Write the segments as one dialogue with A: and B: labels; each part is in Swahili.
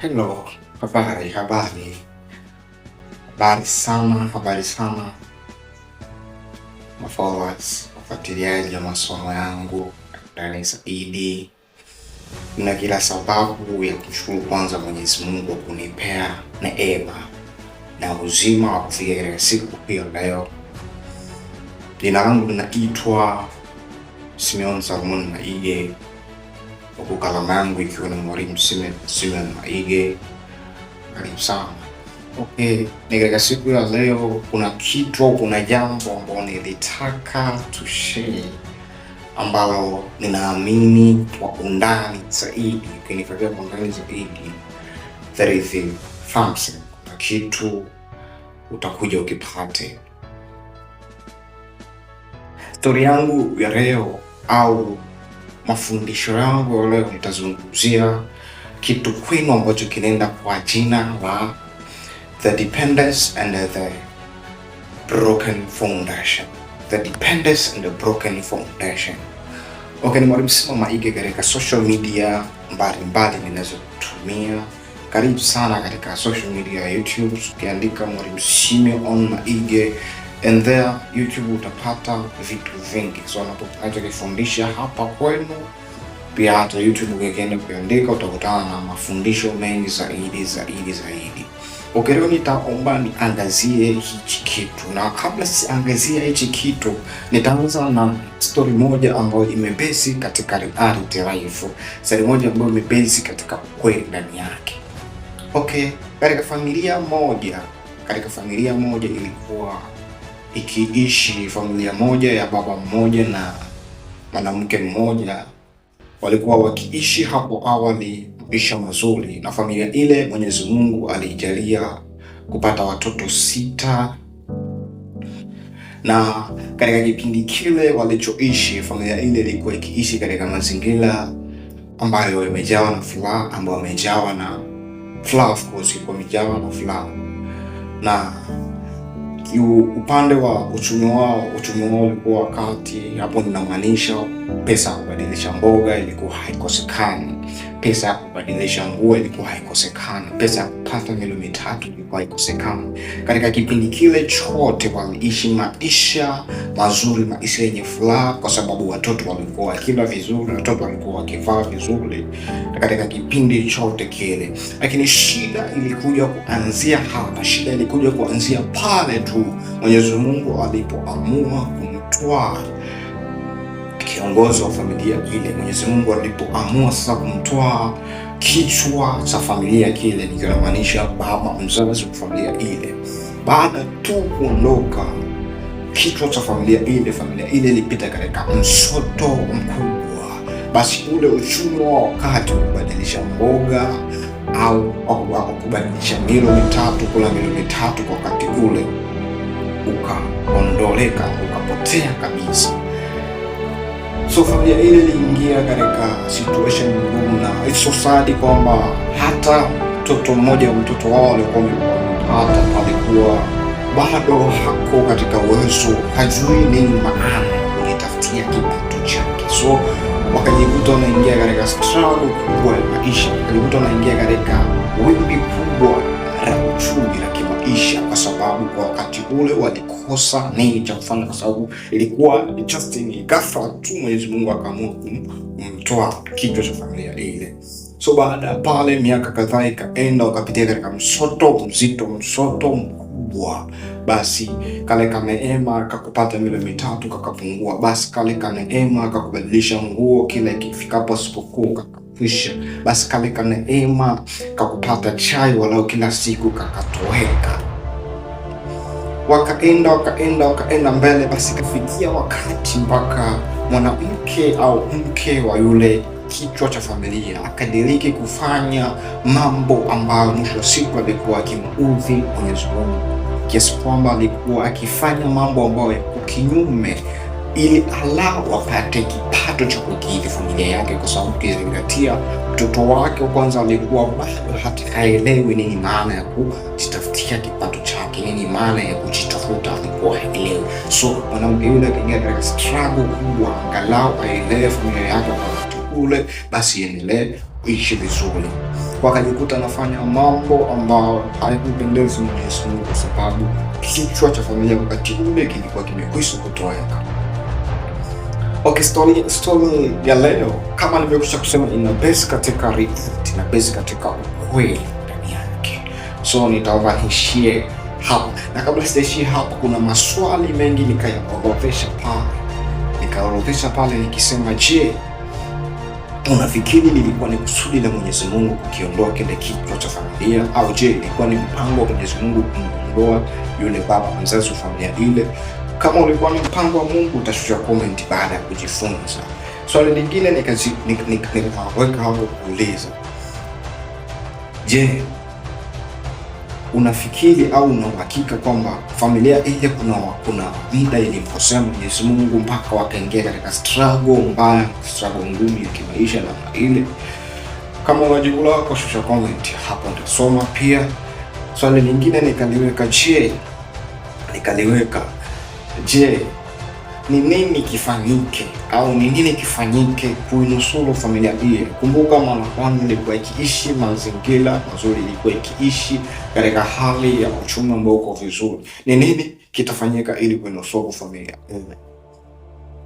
A: Hello, habari sana mafollowers, wafuatiliaji wa masomo yangu ndani zaidi. Na kila sababu ya kushukuru kwanza Mwenyezi Mungu kwa kunipea neema na uzima wa kufika katika siku hiyo leo. Jina langu linaitwa Simeon Salmon Maige, huku kalamu yangu ikiwa na Mwalimu Simeon Maige. Karibu sana. Okay, ni katika siku ya leo kuna jambo ambalo nilitaka tushare, ambalo ninaamini kwa undani zaidi, ukinifuatilia kwa undani zaidi, there is something, kuna kitu utakuja ukipate. Story yangu ya leo au mafundisho yangu ya leo nitazungumzia kitu kwenu ambacho kinaenda kwa jina la the dependence and the broken foundation. The dependence and the broken foundation. Okay, ni Mwalimu Simeon Maige katika social media mbalimbali ninazotumia. Karibu sana katika social media ya YouTube, ukiandika Mwalimu Simeon Maige and there YouTube utapata vitu vingi. So ninapofundisha hapa kwenu, pia hata YouTube ukienda kuandika utakutana na mafundisho mengi zaidi. Okay, leo nitaomba niangazie hichi kitu, na kabla siangazie hichi kitu nitaanza na story moja ambayo imebase katika reality life. Story moja ambayo imebase katika ukweli ndani yake. Okay, katika familia moja ilikuwa ikiishi familia moja ya baba mmoja na mwanamke mmoja. Walikuwa wakiishi hapo awali maisha mazuri, na familia ile Mwenyezi Mungu alijalia kupata watoto 6. Na katika kipindi kile walichoishi, familia ile ilikuwa ikiishi katika mazingira ambayo yamejawa na furaha, ambayo yamejawa na furaha, of course ilikuwa imejawa na furaha. Na upande wa uchumi wao ulikuwa wakati hapo, ninamaanisha pesa ya kubadilisha mboga ilikuwa haikosekani, pesa ya kubadilisha nguo ilikuwa haikosekani, pesa ya kupata milo mitatu ilikuwa haikosekani. Katika kipindi kile chote waliishi maisha mazuri, maisha yenye furaha, kwa sababu watoto walikuwa wakila vizuri, watoto walikuwa wakivaa vizuri katika kipindi chote kile. Lakini shida ilikuja kuanzia hapa, shida ilikuja kuanzia pale tu Mwenyezi Mungu alipoamua kumtoa kiongozi wa familia ile. Mwenyezi Mungu alipoamua sasa kumtoa kichwa cha familia kile, nikimaanisha baba mzazi wa familia ile. Baada tu kuondoka kichwa cha familia ile ilipita katika msoto mkubwa. Basi ule uchumi wa wakati wa kubadilisha mboga au kubadilisha milo mitatu, kula milo mitatu kwa wakati ule, ukaondoleka, ukapotea kabisa. So familia ile iliingia katika situation ngumu, na it's so sad kwamba hata mtoto wao alikuwa hata alikuwa bado hako katika uwezo, hajui nini maana kujitafutia kipato chake. So wakajikuta wanaingia katika struggle kubwa ya maisha, wakajikuta wanaingia katika wimbi kubwa la uchumi la kimaisha, kwa sababu kwa wakati ule walikosa nini cha kufanya, kwa sababu ilikuwa just ni ghafla tu Mwenyezi Mungu akaamua kumtoa kichwa cha familia ile. So baada pale miaka kadhaa ikaenda, wakapitia katika msoto mkubwa. Basi kale kaneema kakupata milo mitatu kakapungua, basi kale kaneema kakubadilisha nguo kila ikifikapo sikukuu kakakwisha, basi kale kaneema kakupata chai walau kila siku kakatoweka. Wakaenda mbele, basi kafikia wakati mpaka mwanamke au mke wa yule kichwa cha familia akadiriki kufanya mambo ambayo mwisho wa siku alikuwa akimuudhi Mwenyezi Mungu, kiasi kwamba alikuwa akifanya mambo ambayo yako kinyume ili alau apate kipato cha kukidhi familia yake, kwa sababu ukizingatia mtoto wake wa kwanza alikuwa bado hata haelewi nini maana ya kujitafutia kipato chake, nini maana ya kujitafuta, alikuwa haelewi. So mwanamke yule akaingia katika struggle kubwa, angalau aelewe familia yake wakati ule, basi endelee kuishi vizuri, wakajikuta anafanya mambo ambayo hayakumpendezi Mwenyezi Mungu, kwa sababu kichwa cha familia wakati ule kilikuwa kimekwisha kutoweka. Okay, story ya leo kama nilivyokwisha kusema ina base katika reality, ina base katika ukweli ndani yake. So nitaomba niishie hapo, na kabla sijaishie hapo, kuna maswali mengi nikaorodhesha pale nikisema, je, unafikiri lilikuwa ni kusudi la Mwenyezi Mungu kukiondoa kile kichwa cha familia, au je ilikuwa ni mpango wa Mwenyezi Mungu kumwondoa yule baba mzazi wa familia ile? Kama ulikuwa ni mpango wa Mungu utashusha comment baada ya kujifunza. Swali lingine nikaweka hapo kuuliza, je, unafikiri au una uhakika kwamba familia ile kuna vida ilimkosea Mwenyezi Mungu mpaka wakaingia katika struggle mbaya, struggle ngumu ya kimaisha namna ile? Kama unajibu lako shusha comment hapo, nitasoma pia. Swali lingine nikaliweka, je, ni nini kifanyike kuinusuru familia hii? Kumbuka mara kwanza ilikuwa ikiishi mazingira mazuri, ilikuwa ikiishi katika hali ya uchumi ambao uko vizuri. Ni nini kitafanyika ili kuinusuru familia hii?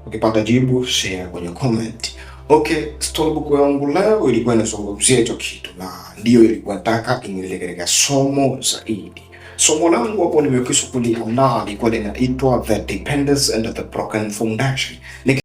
A: Ukipata jibu share kwenye comment. Okay, storybook yangu leo ilikuwa inazungumzia hicho kitu, na ndio ilikuwa nataka ingilie katika somo zaidi. Somo langu hapo nimekwisha kuliandaa, lilikuwa linaitwa The Dependence and the Broken Foundation.